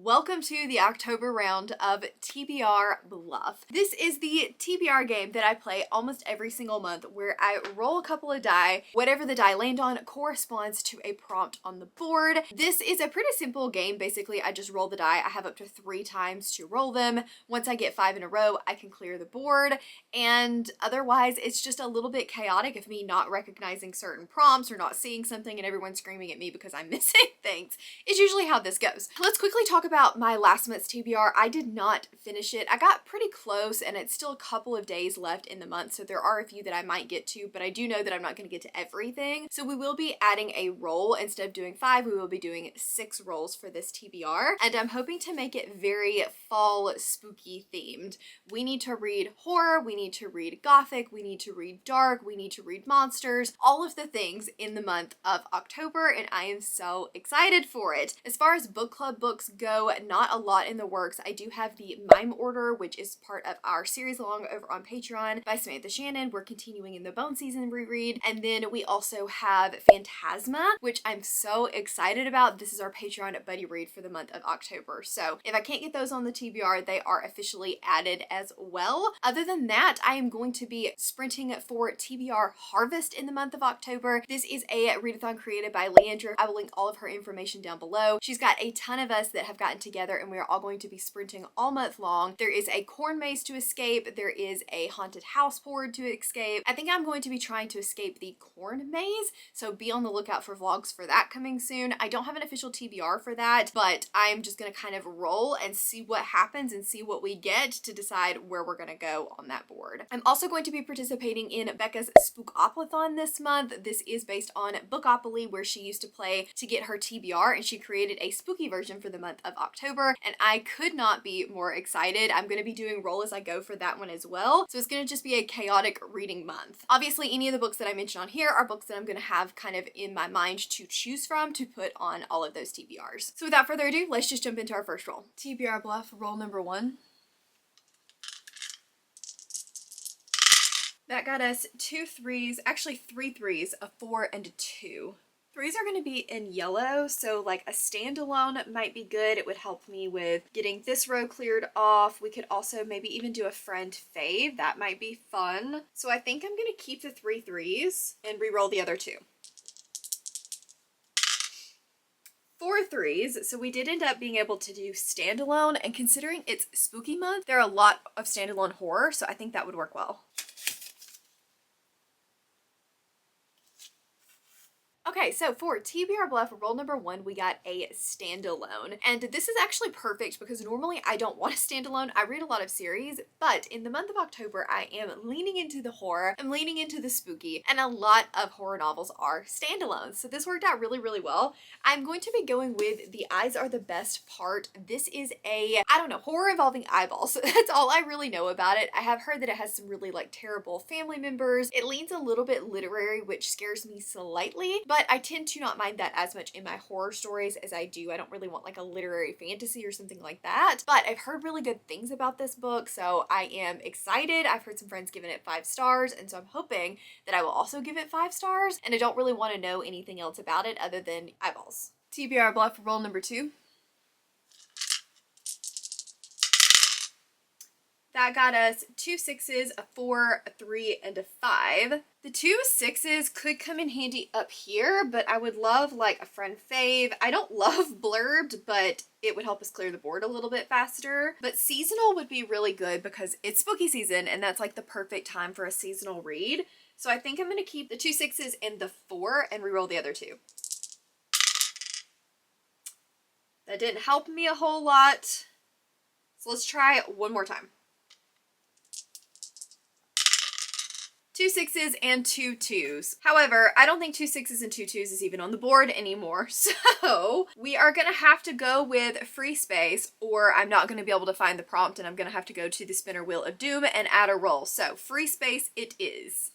Welcome to the October round of TBR Bluff. This is the TBR game that I play almost every single month where I roll a couple of die. Whatever the die land on corresponds to a prompt on the board. This is a pretty simple game. Basically, I just roll the die. I have up to 3 times to roll them. Once I get 5 in a row, I can clear the board. And otherwise, it's just a little bit chaotic of me not recognizing certain prompts or not seeing something and everyone screaming at me because I'm missing things. It's usually how this goes. Let's quickly talk about my last month's TBR. I did not finish it. I got pretty close and it's still a couple of days left in the month, so there are a few that I might get to, but I do know that I'm not going to get to everything. So we will be adding a roll. Instead of doing 5, we will be doing 6 rolls for this TBR, and I'm hoping to make it very fall spooky themed. We need to read horror, we need to read gothic, we need to read dark, we need to read monsters, all of the things in the month of October, and I am so excited for it. As far as book club books go, not a lot in the works. I do have the Mime Order, which is part of our series along over on Patreon by Samantha Shannon. We're continuing in the Bone Season reread. And then we also have Phantasma, which I'm so excited about. This is our Patreon buddy read for the month of October. So if I can't get those on the TBR, they are officially added as well. Other than that, I am going to be sprinting for TBR Harvest in the month of October. This is a readathon created by Leandra. I will link all of her information down below. She's got a ton of us that have gotten together and we are all going to be sprinting all month long. There is a corn maze to escape. There is a haunted house board to escape. I think I'm going to be trying to escape the corn maze, so be on the lookout for vlogs for that coming soon. I don't have an official TBR for that, but I'm just going to kind of roll and see what happens and see what we get to decide where we're going to go on that board. I'm also going to be participating in Becca's Spookopoly this month. This is based on Spookopoly, where she used to play to get her TBR, and she created a spooky version for the month of October, and I could not be more excited. I'm going to be doing roll as I go for that one as well, so it's going to just be a chaotic reading month. Obviously, any of the books that I mentioned on here are books that I'm going to have kind of in my mind to choose from to put on all of those TBRs. So without further ado, let's just jump into our first roll. TBR Bluff, roll number 1. That got us 2 3s, actually 3 3s, a 4, and a 2. 3s are going to be in yellow, so like a standalone might be good. It would help me with getting this row cleared off. We could also maybe even do a friend fave. That might be fun. So I think I'm going to keep the 3 3s and re-roll the other 2. 4 3s, so we did end up being able to do standalone, and considering it's spooky month, there are a lot of standalone horror, so I think that would work well. Okay, so for TBR Bluff, roll number 1, we got a standalone. And this is actually perfect because normally I don't want a standalone. I read a lot of series, but in the month of October, I am leaning into the horror, I'm leaning into the spooky, and a lot of horror novels are standalones. So this worked out really, really well. I'm going to be going with The Eyes Are the Best Part. This is a, I don't know, horror involving eyeballs. That's all I really know about it. I have heard that it has some really like terrible family members. It leans a little bit literary, which scares me slightly, but I tend to not mind that as much in my horror stories as I do. I don't really want like a literary fantasy or something like that, but I've heard really good things about this book, so I am excited. I've heard some friends giving it 5 stars, and so I'm hoping that I will also give it 5 stars, and I don't really want to know anything else about it other than eyeballs. TBR Bluff, roll number 2. That got us 2 6s, a 4, a 3, and a 5. The 2 6s could come in handy up here, but I would love like a friend fave. I don't love blurbed, but it would help us clear the board a little bit faster. But seasonal would be really good because it's spooky season, and that's like the perfect time for a seasonal read. So I think I'm going to keep the 2 6s and the 4 and re-roll the other 2. That didn't help me a whole lot. So let's try it one more time. 2 6s and 2 2s. However, I don't think 2 6s and 2 2s is even on the board anymore, so we are gonna have to go with free space, or I'm not gonna be able to find the prompt and I'm gonna have to go to the spinner wheel of doom and add a roll. So free space it is.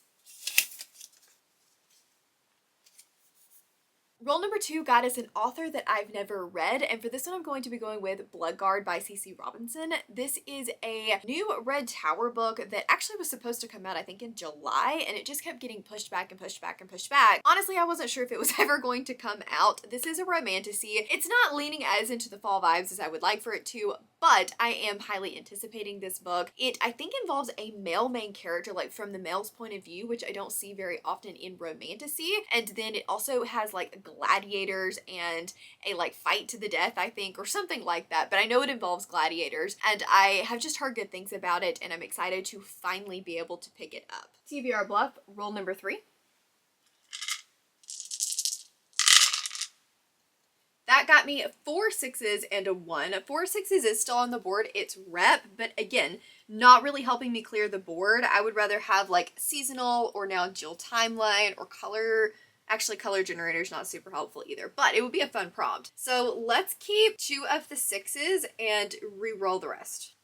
Roll number 2 got us an author that I've never read, and for this one I'm going to be going with Bloodguard by C.C. Robinson. This is a new Red Tower book that actually was supposed to come out I think in July, and it just kept getting pushed back and pushed back and pushed back. Honestly, I wasn't sure if it was ever going to come out. This is a romantasy. It's not leaning as into the fall vibes as I would like for it to, but I am highly anticipating this book. It, I think, involves a male main character, like from the male's point of view, which I don't see very often in romantasy, and then it also has like gladiators and a like fight to the death, I think, or something like that, but I know it involves gladiators, and I have just heard good things about it, and I'm excited to finally be able to pick it up. TBR Bluff, roll number 3. That got me 4 6s and a 1. 4 6s is still on the board. It's rep, but again, not really helping me clear the board. I would rather have like seasonal or now dual timeline or color. Actually, color generator is not super helpful either, but it would be a fun prompt. So let's keep 2 of the 6s and re-roll the rest.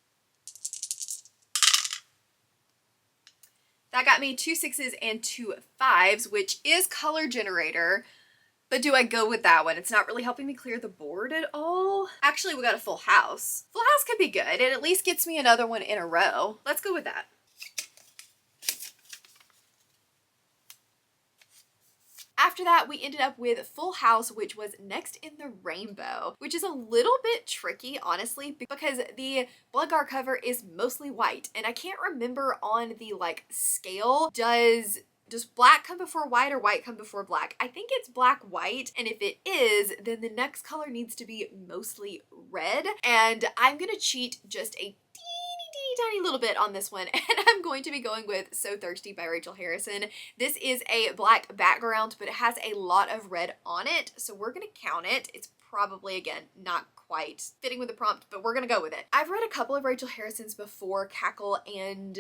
That got me 2 6s and 2 5s, which is color generator. But do I go with that one? It's not really helping me clear the board at all. Actually, we got a full house. Full house could be good. It at least gets me another one in a row. Let's go with that. After that, we ended up with Full House, which was Next in the Rainbow, which is a little bit tricky, honestly, because the Bloodguard cover is mostly white, and I can't remember on the like scale, does black come before white or white come before black? I think it's black white, and if it is, then the next color needs to be mostly red, and I'm gonna cheat just a tiny little bit on this one, and I'm going to be going with So Thirsty by Rachel Harrison. This is a black background, but it has a lot of red on it, so we're gonna count it. It's probably, again, not quite fitting with the prompt, but we're gonna go with it. I've read a couple of Rachel Harrison's before, Cackle and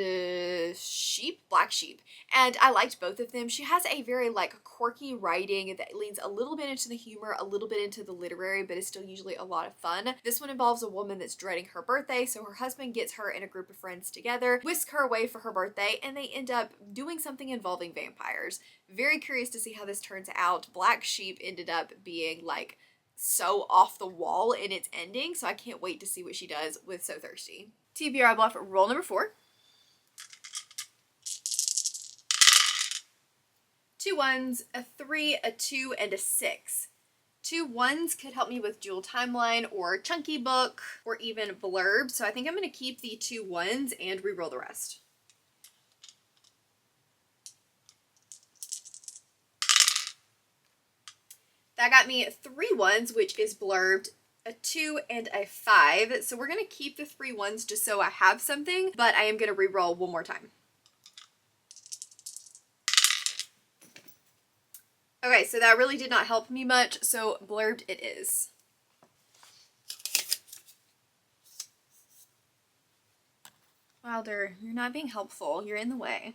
Black Sheep, and I liked both of them. She has a very like quirky writing that leans a little bit into the humor, a little bit into the literary, but is still usually a lot of fun. This one involves a woman that's dreading her birthday, so her husband gets her and a group of friends together, whisks her away for her birthday, and they end up doing something involving vampires. Very curious to see how this turns out. Black Sheep ended up being like so off the wall in its ending, so I can't wait to see what she does with So Thirsty. TBR Bluff, roll number 4. 2 1s, a 3, a 2, and a 6. 2 1s could help me with dual timeline or chunky book or even blurb, so I think I'm going to keep the 2 1s and re-roll the rest. That got me 3 1s, which is blurbed, a 2, and a 5. So we're going to keep the 3 1s just so I have something, but I am going to re-roll one more time. Okay, so that really did not help me much, so blurbed it is. Wilder, you're not being helpful. You're in the way.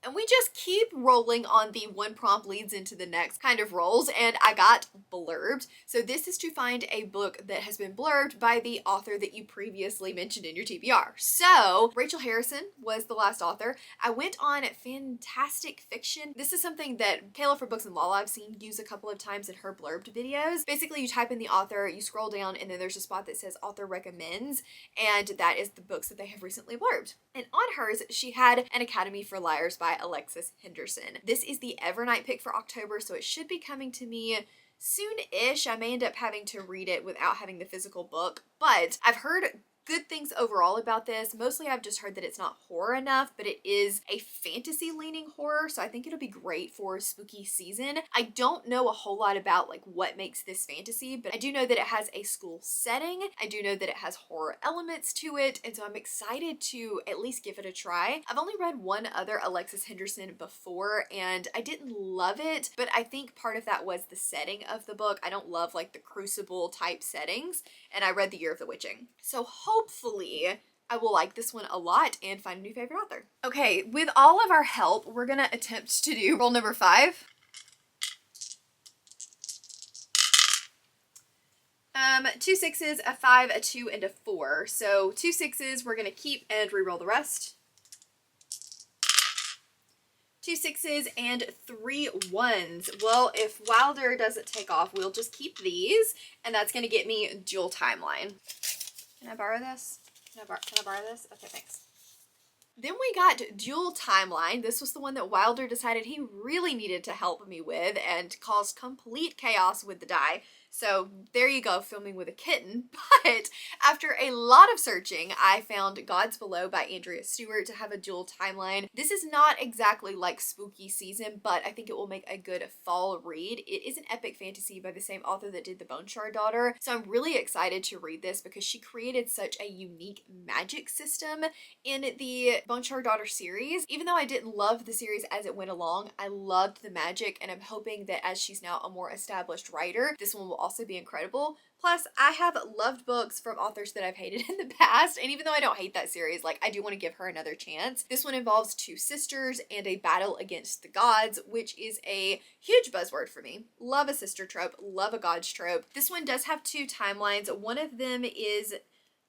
And we just keep rolling on the one prompt leads into the next kind of rolls, and I got blurbed. So this is to find a book that has been blurbed by the author that you previously mentioned in your TBR. So Rachel Harrison was the last author. I went on Fantastic Fiction. This is something that Kayla for Books and Lala I've seen use a couple of times in her blurbed videos. Basically, you type in the author, you scroll down, and then there's a spot that says author recommends, and that is the books that they have recently blurbed. And on hers, she had An Academy for Liars by Alexis Henderson. This is the Evernight pick for October, so it should be coming to me soon-ish. I may end up having to read it without having the physical book, but I've heard good things overall about this. Mostly I've just heard that it's not horror enough, but it is a fantasy leaning horror, so I think it'll be great for spooky season. I don't know a whole lot about like what makes this fantasy, but I do know that it has a school setting. I do know that it has horror elements to it, and so I'm excited to at least give it a try. I've only read one other Alexis Henderson before, and I didn't love it, but I think part of that was the setting of the book. I don't love like the Crucible type settings, and I read The Year of the Witching. So hopefully I will like this one a lot and find a new favorite author. Okay, with all of our help, we're gonna attempt to do roll number 5. 2 6s, a 5, a 2, and a 4. So 2 6s we're gonna keep and re-roll the rest. 2 6s, and 3 1s. Well, if Wilder doesn't take off, we'll just keep these, and that's going to get me dual timeline. Can I borrow this? Can I borrow this? Okay, thanks. Then we got dual timeline. This was the one that Wilder decided he really needed to help me with and caused complete chaos with the die. So there you go, filming with a kitten. But after a lot of searching, I found Gods Below by Andrea Stewart to have a dual timeline. This is not exactly like spooky season, but I think it will make a good fall read. It is an epic fantasy by the same author that did The Bone Shard Daughter. So I'm really excited to read this because she created such a unique magic system in the Bone Shard Daughter series. Even though I didn't love the series as it went along, I loved the magic, and I'm hoping that as she's now a more established writer, this one will also be incredible. Plus, I have loved books from authors that I've hated in the past, and even though I don't hate that series, like, I do want to give her another chance. This one involves 2 sisters and a battle against the gods, which is a huge buzzword for me. Love a sister trope, love a gods trope. This one does have 2 timelines. One of them is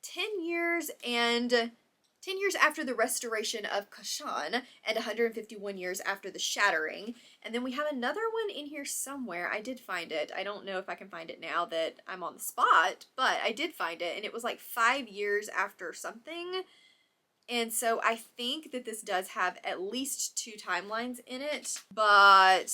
10 years and 10 years after the restoration of Kashan and 151 years after the shattering. And then we have another one in here somewhere. I did find it. I don't know if I can find it now that I'm on the spot, but I did find it, and it was like 5 years after something. And so I think that this does have at least 2 timelines in it, but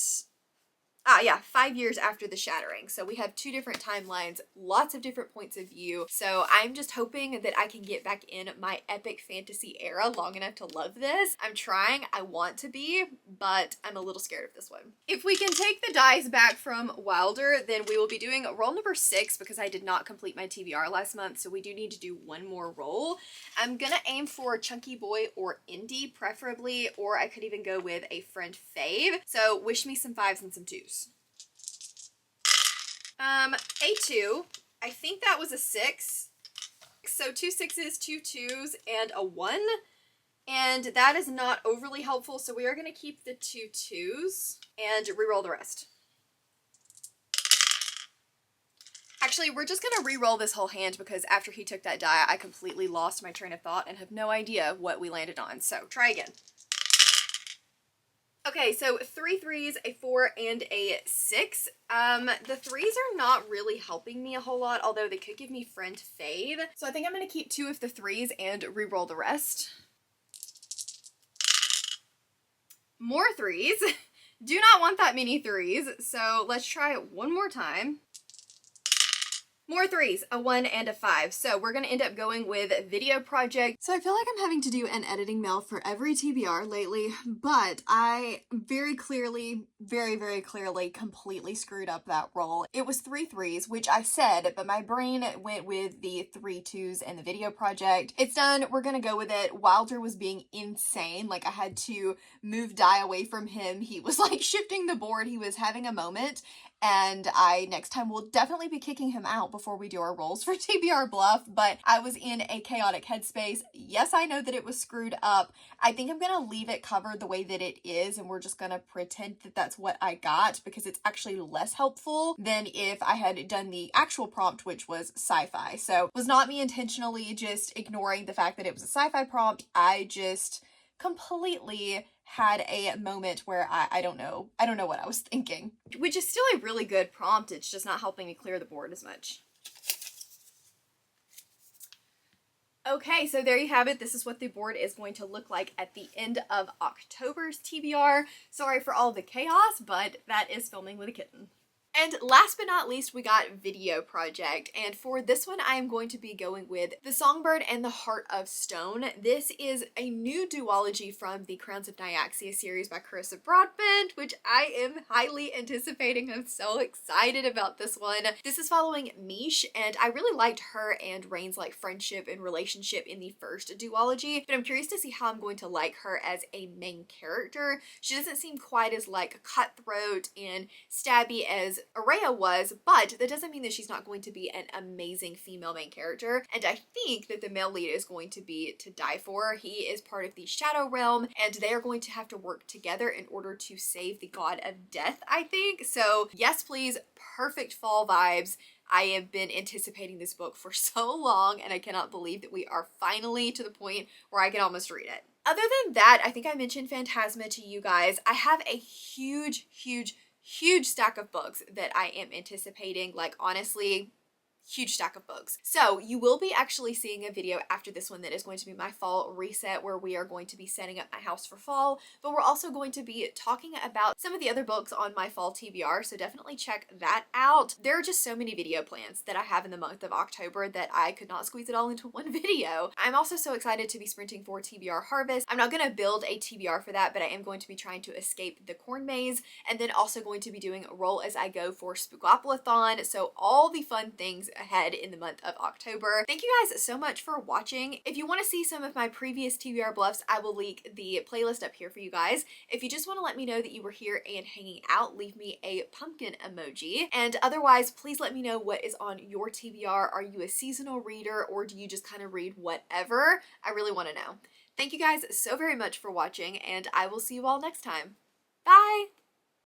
yeah, 5 years after the shattering. So we have 2 different timelines, lots of different points of view. So I'm just hoping that I can get back in my epic fantasy era long enough to love this. I'm trying, I want to be, but I'm a little scared of this one. If we can take the dice back from Wilder, then we will be doing roll number 6 because I did not complete my TBR last month, so we do need to do one more roll. I'm gonna aim for Chunky Boy or Indie preferably, or I could even go with a friend fave. So wish me some 5s and some 2s. A2, I think that was a 6. So 2 6s, 2 2s, and a 1. And that is not overly helpful, so we are going to keep the 2 2s and reroll the rest. Actually, we're just going to re-roll this whole hand because after he took that die, I completely lost my train of thought and have no idea what we landed on. So try again. Okay, so 3 3s, a 4, and a 6. The 3s are not really helping me a whole lot, although they could give me friend fave. So I think I'm going to keep 2 of the 3s and re-roll the rest. More 3s. Do not want that many 3s, so let's try it one more time. More 3s, a 1 and a 5. So we're going to end up going with video project. So I feel like I'm having to do an editing mail for every TBR lately, but I very clearly, very clearly completely screwed up that roll. It was 3 3s, which I said, but my brain went with the 3 2s and the video project. It's done. We're going to go with it. Wilder was being insane. Like, I had to move die away from him. He was like shifting the board. He was having a moment. And I next time will definitely be kicking him out before we do our rolls for TBR Bluff, but I was in a chaotic headspace. Yes, I know that it was screwed up. I think I'm going to leave it covered the way that it is, and we're just going to pretend that that's what I got because it's actually less helpful than if I had done the actual prompt, which was sci-fi. So it was not me intentionally just ignoring the fact that it was a sci-fi prompt. I just completely had a moment where I don't know what I was thinking. Which is still a really good prompt, it's just not helping me clear the board as much. Okay, so there you have it. This is what the board is going to look like at the end of October's TBR. Sorry for all the chaos, but that is filming with a kitten. And last but not least, we got video project. And for this one, I am going to be going with The Songbird and the Heart of Stone. This is a new duology from the Crowns of Nyaxia series by Carissa Broadbent, which I am highly anticipating. I'm so excited about this one. This is following Mish, and I really liked her and Rain's like friendship and relationship in the first duology, but I'm curious to see how I'm going to like her as a main character. She doesn't seem quite as like cutthroat and stabby as Araya was, but that doesn't mean that she's not going to be an amazing female main character, and I think that the male lead is going to be to die for. He is part of the Shadow Realm, and they are going to have to work together in order to save the God of Death, I think. So yes, please, perfect fall vibes. I have been anticipating this book for so long, and I cannot believe that we are finally to the point where I can almost read it. Other than that, I think I mentioned Phantasma to you guys. I have a huge stack of books that I am anticipating. Like, honestly, huge stack of books. So you will be actually seeing a video after this one that is going to be my fall reset, where we are going to be setting up my house for fall, but we're also going to be talking about some of the other books on my fall TBR, so definitely check that out. There are just so many video plans that I have in the month of October that I could not squeeze it all into one video. I'm also so excited to be sprinting for TBR Harvest. I'm not going to build a TBR for that, but I am going to be trying to escape the corn maze, and then also going to be doing roll as I go for Spookopoly, so all the fun things ahead in the month of October. Thank you guys so much for watching. If you want to see some of my previous TBR bluffs, I will link the playlist up here for you guys. If you just want to let me know that you were here and hanging out, leave me a pumpkin emoji. And otherwise, please let me know what is on your TBR. Are you a seasonal reader, or do you just kind of read whatever? I really want to know. Thank you guys so very much for watching, and I will see you all next time. Bye!